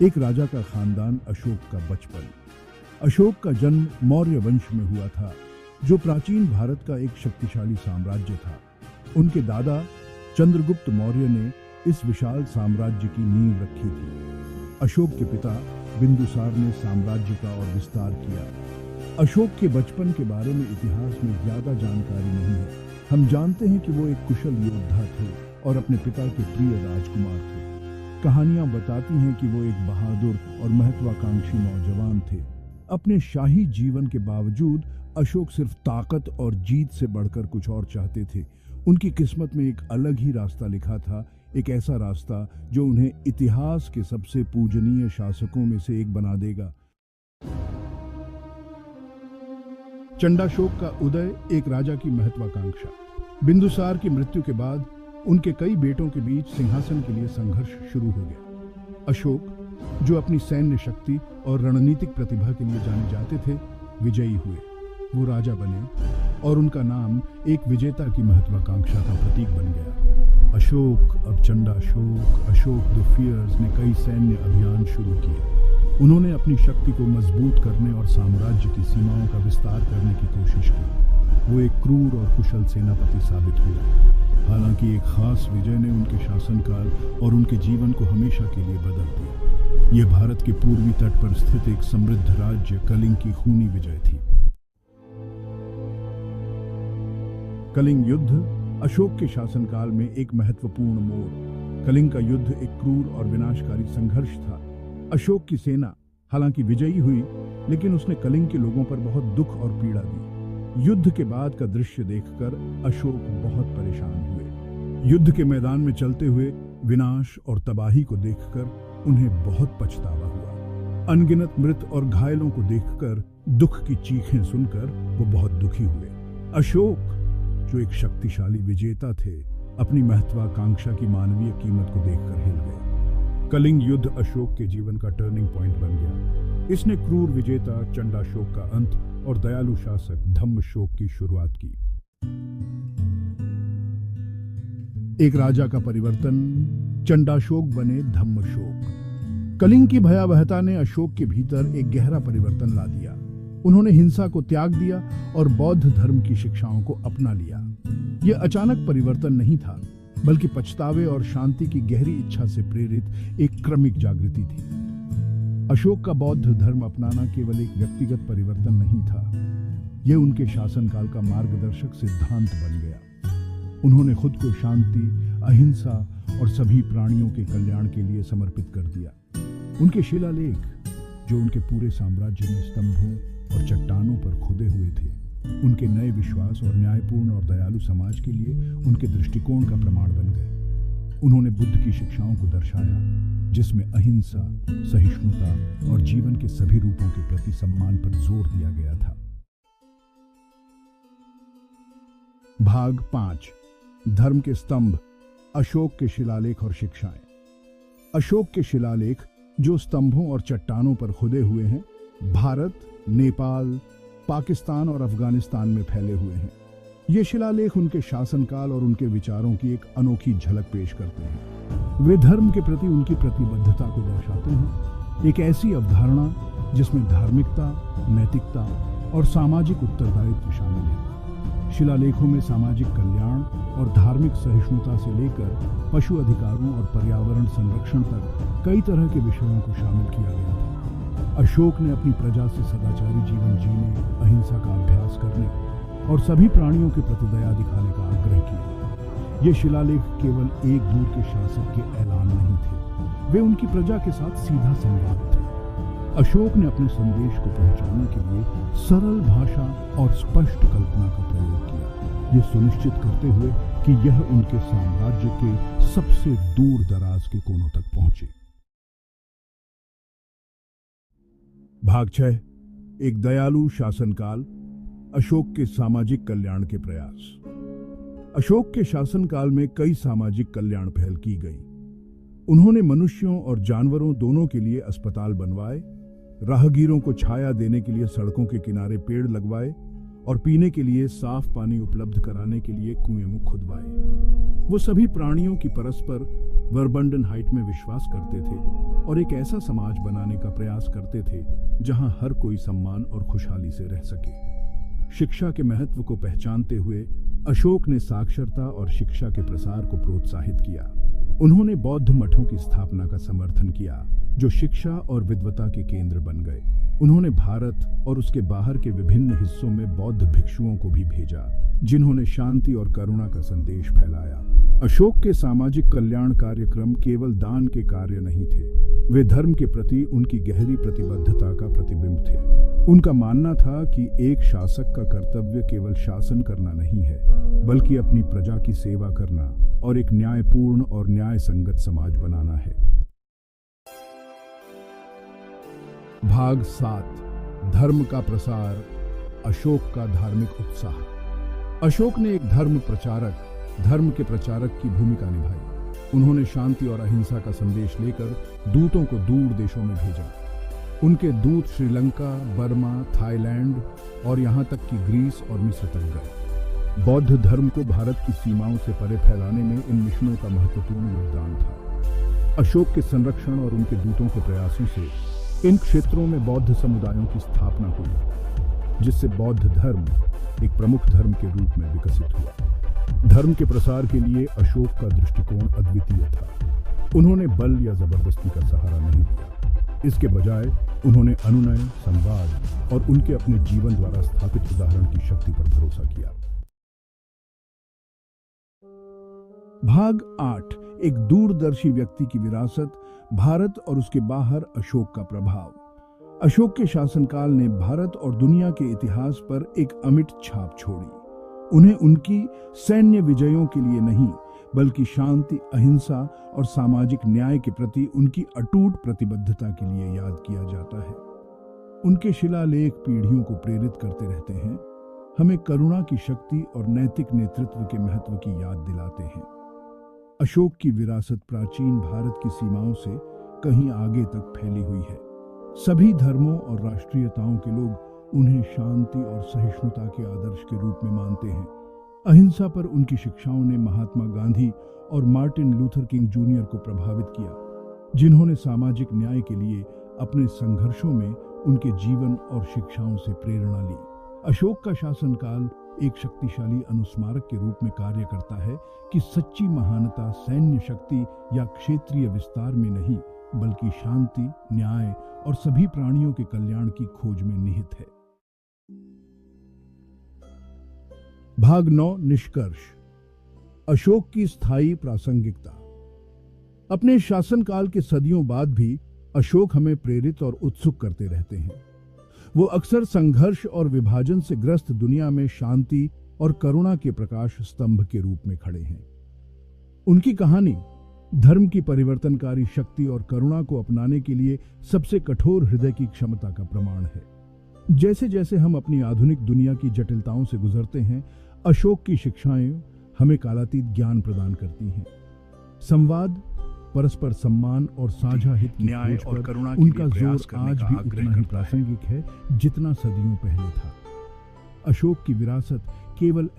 एक राजा का खानदान, अशोक का बचपन। अशोक का जन्म मौर्य वंश में हुआ था, जो प्राचीन भारत का एक शक्तिशाली साम्राज्य था। उनके दादा चंद्रगुप्त मौर्य ने इस विशाल साम्राज्य की नींव रखी थी। अशोक के पिता बिंदुसार ने साम्राज्य का और विस्तार किया। अशोक के बचपन के बारे में इतिहास में ज्यादा जानकारी नहीं है। हम जानते हैं कि वो एक कुशल योद्धा थे और अपने पिता के प्रिय राजकुमार थे। कहानियां बताती हैं कि वो एक बहादुर और महत्वाकांक्षी नौजवान थे। अपने शाही जीवन के बावजूद अशोक सिर्फ ताकत और जीत से बढ़कर कुछ और चाहते थे। उनकी किस्मत में एक अलग ही रास्ता लिखा था, एक ऐसा रास्ता जो उन्हें इतिहास के सबसे पूजनीय शासकों में से एक बना देगा। चंडाशोक का उदय, एक राजा की महत्वाकांक्षा। बिंदुसार की मृत्यु के बाद उनके कई बेटों के बीच सिंहासन के लिए संघर्ष शुरू हो गया। अशोक, जो अपनी सैन्य शक्ति और रणनीतिक प्रतिभा के लिए जाने जाते थे, विजयी हुए। वो राजा बने और उनका नाम एक विजेता की महत्वाकांक्षा का प्रतीक बन गया। अशोक, अब चंडाशोक, अशोक द फियर्स ने कई सैन्य अभियान शुरू किए। उन्होंने अपनी शक्ति को मजबूत करने और साम्राज्य की सीमाओं का विस्तार करने की कोशिश की। वो एक क्रूर और कुशल सेनापति साबित हुए। हालांकि एक खास विजय ने उनके शासनकाल और उनके जीवन को हमेशा के लिए बदल दिया। ये भारत के पूर्वी तट पर स्थित एक समृद्ध राज्य कलिंग की खूनी विजय थी। कलिंग युद्ध अशोक के शासनकाल में एक महत्वपूर्ण मोड़। कलिंग का युद्ध एक क्रूर और विनाशकारी संघर्ष था। अशोक की सेना हालांकि विजयी हुई, लेकिन उसने कलिंग के लोगों पर बहुत दुख और पीड़ा दी। युद्ध के बाद का दृश्य देखकर अशोक बहुत परेशान हुए। युद्ध के मैदान में चलते हुए विनाश और तबाही को देखकर उन्हें बहुत पछतावा हुआ। अनगिनत मृत और घायलों को देखकर, दुख की चीखें सुनकर वो बहुत दुखी हुए। अशोक, जो एक शक्तिशाली विजेता थे, अपनी महत्वाकांक्षा की मानवीय कीमत को देखकर हिल गए। कलिंग युद्ध अशोक के जीवन का टर्निंग पॉइंट बन गया। इसने क्रूर विजेता चंडाशोक का अंत और दयालु शासक धम्मशोक की शुरुआत की। एक राजा का परिवर्तन, चंडाशोक बने धम्मशोक। कलिंग की भयावहता ने अशोक के भीतर एक गहरा परिवर्तन ला दिया। उन्होंने हिंसा को त्याग दिया और बौद्ध धर्म की शिक्षाओं को अपना लिया। यह अचानक परिवर्तन नहीं था, बल्कि पछतावे और शांति की गहरी इच्छा से प्रेरित एक क्रमिक जागृति थी। अशोक का बौद्ध धर्म अपनाना केवल एक व्यक्तिगत परिवर्तन नहीं था, यह उनके शासनकाल का मार्गदर्शक सिद्धांत बन गया। उन्होंने खुद को शांति, अहिंसा और सभी प्राणियों के कल्याण के लिए समर्पित कर दिया। उनके शिलालेख, जो उनके पूरे साम्राज्य में स्तंभों और चट्टानों पर खुदे हुए थे, उनके नए विश्वास और न्यायपूर्ण और दयालु समाज के लिए उनके दृष्टिकोण का प्रमाण बन गए। उन्होंने बुद्ध की शिक्षाओं को दर्शाया, जिसमें अहिंसा, सहिष्णुता और जीवन के सभी रूपों के प्रति सम्मान पर जोर दिया गया था। भाग 5, धर्म के स्तंभ, अशोक के शिलालेख और शिक्षाएं। अशोक के शिलालेख, जो स्तंभों और चट्टानों पर खुदे हुए हैं, भारत, नेपाल, पाकिस्तान और अफगानिस्तान में फैले हुए हैं। ये शिलालेख उनके शासनकाल और उनके विचारों की एक अनोखी झलक पेश करते हैं। वे धर्म के प्रति उनकी प्रतिबद्धता को दर्शाते हैं, एक ऐसी अवधारणा जिसमें धार्मिकता, नैतिकता और सामाजिक उत्तरदायित्व शामिल है। शिलालेखों में सामाजिक कल्याण और धार्मिक सहिष्णुता से लेकर पशु अधिकारों और पर्यावरण संरक्षण तक कई तरह के विषयों को शामिल किया गया था। अशोक ने अपनी प्रजा से सदाचारी जीवन जीने, अहिंसा का अभ्यास करने और सभी प्राणियों के प्रति दया दिखाने का आग्रह किया। ये शिलालेख केवल एक दूर के शासक के ऐलान नहीं थे, वे उनकी प्रजा के साथ सीधा संवाद थे। अशोक ने अपने संदेश को पहुंचाने के लिए सरल भाषा और स्पष्ट कल्पना का प्रयोग किया, ये सुनिश्चित करते हुए कि यह उनके साम्राज्य के सबसे दूर दराज के कोनों तक पहुंचे। भाग 6, एक दयालु शासनकाल, अशोक के सामाजिक कल्याण के प्रयास। अशोक के शासनकाल में कई सामाजिक कल्याण पहल की गई। उन्होंने मनुष्यों और जानवरों दोनों के लिए अस्पताल बनवाए, राहगीरों को छाया देने के लिए सड़कों के किनारे पेड़ लगवाए और पीने के लिए साफ पानी उपलब्ध कराने के लिए कुएं खुदवाए। वो सभी प्राणियों की परस्पर वर्बंडनहाइट में विश्वास करते थे और एक ऐसा समाज बनाने का प्रयास करते थे जहां हर कोई सम्मान और खुशहाली से रह सके। शिक्षा के महत्व को पहचानते हुए अशोक ने साक्षरता और शिक्षा के प्रसार को प्रोत्साहित किया। उन्होंने बौद्ध मठों की स्थापना का समर्थन किया, जो शिक्षा और विद्वता के केंद्र बन गए। उन्होंने भारत और उसके बाहर के विभिन्न हिस्सों में बौद्ध भिक्षुओं को भी भेजा, जिन्होंने शांति और करुणा का संदेश फैलाया। अशोक के सामाजिक कल्याण कार्यक्रम केवल दान के कार्य नहीं थे, वे धर्म के प्रति उनकी गहरी प्रतिबद्धता का प्रतिबिंब थे। उनका मानना था कि एक शासक का कर्तव्य केवल शासन करना नहीं है, बल्कि अपनी प्रजा की सेवा करना और एक न्यायपूर्ण और न्याय संगत समाज बनाना है। भाग 7, धर्म का प्रसार, अशोक का धार्मिक उत्साह। अशोक ने एक धर्म के प्रचारक की भूमिका निभाई। उन्होंने शांति और अहिंसा का संदेश लेकर दूतों को दूर देशों में भेजा। उनके दूत श्रीलंका, बर्मा, थाईलैंड और यहाँ तक कि ग्रीस और मिस्र तक गए। बौद्ध धर्म को भारत की सीमाओं से परे फैलाने में इन मिशनों का महत्वपूर्ण योगदान था। अशोक के संरक्षण और उनके दूतों के प्रयासों से इन क्षेत्रों में बौद्ध समुदायों की स्थापना हुई, जिससे बौद्ध धर्म एक प्रमुख धर्म के रूप में विकसित हुआ। धर्म के प्रसार के लिए अशोक का दृष्टिकोण अद्वितीय था। उन्होंने बल या जबरदस्ती का सहारा नहीं दिया। इसके बजाय उन्होंने अनुनय, संवाद और उनके अपने जीवन द्वारा स्थापित उदाहरण की शक्ति पर भरोसा किया। भाग 8, एक दूरदर्शी व्यक्ति की विरासत, भारत और उसके बाहर अशोक का प्रभाव। अशोक के शासनकाल ने भारत और दुनिया के इतिहास पर एक अमिट छाप छोड़ी। उन्हें उनकी सैन्य विजयों के लिए नहीं, बल्कि शांति, अहिंसा और सामाजिक न्याय के प्रति उनकी अटूट प्रतिबद्धता के लिए याद किया जाता है। उनके शिलालेख पीढ़ियों को प्रेरित करते रहते हैं, हमें करुणा की शक्ति और नैतिक नेतृत्व के महत्व की याद दिलाते हैं। अशोक की विरासत प्राचीन भारत की सीमाओं से कहीं आगे तक फैली हुई है। सभी धर्मों और राष्ट्रीयताओं के लोग उन्हें शांति और सहिष्णुता के आदर्श के रूप में मानते हैं। अहिंसा पर उनकी शिक्षाओं ने महात्मा गांधी और मार्टिन लूथर किंग जूनियर को प्रभावित किया, जिन्होंने सामाजिक न्याय के लिए अपने संघर्षों में उनके जीवन और शिक्षाओं से प्रेरणा ली। अशोक का शासनकाल एक शक्तिशाली अनुस्मारक के रूप में कार्य करता है कि सच्ची महानता सैन्य शक्ति या क्षेत्रीय विस्तार में नहीं, बल्कि शांति, न्याय और सभी प्राणियों के कल्याण की खोज में निहित है। भाग 9, निष्कर्ष, अशोक की स्थायी प्रासंगिकता। अपने शासनकाल के सदियों बाद भी अशोक हमें प्रेरित और उत्सुक करते रहते हैं। वो अक्सर संघर्ष और विभाजन से ग्रस्त दुनिया में शांति और करुणा के प्रकाश स्तंभ के रूप में खड़े हैं। उनकी कहानी धर्म की परिवर्तनकारी शक्ति और करुणा को अपनाने के लिए सबसे कठोर हृदय की क्षमता का प्रमाण है। जैसे जैसे हम अपनी आधुनिक दुनिया की जटिलताओं से गुजरते हैं, अशोक की शिक्षाएं हमें कालातीत ज्ञान प्रदान करती हैं। संवाद, परस्पर सम्मान और साझा हित की न्याय खोज और पर करुणा के उनका लिए प्रयास जोर करने आज का भी आग्रह उतना ही करता है। प्रासंगिक है जितना सदियों पहले था। अशोक की विरासत केवल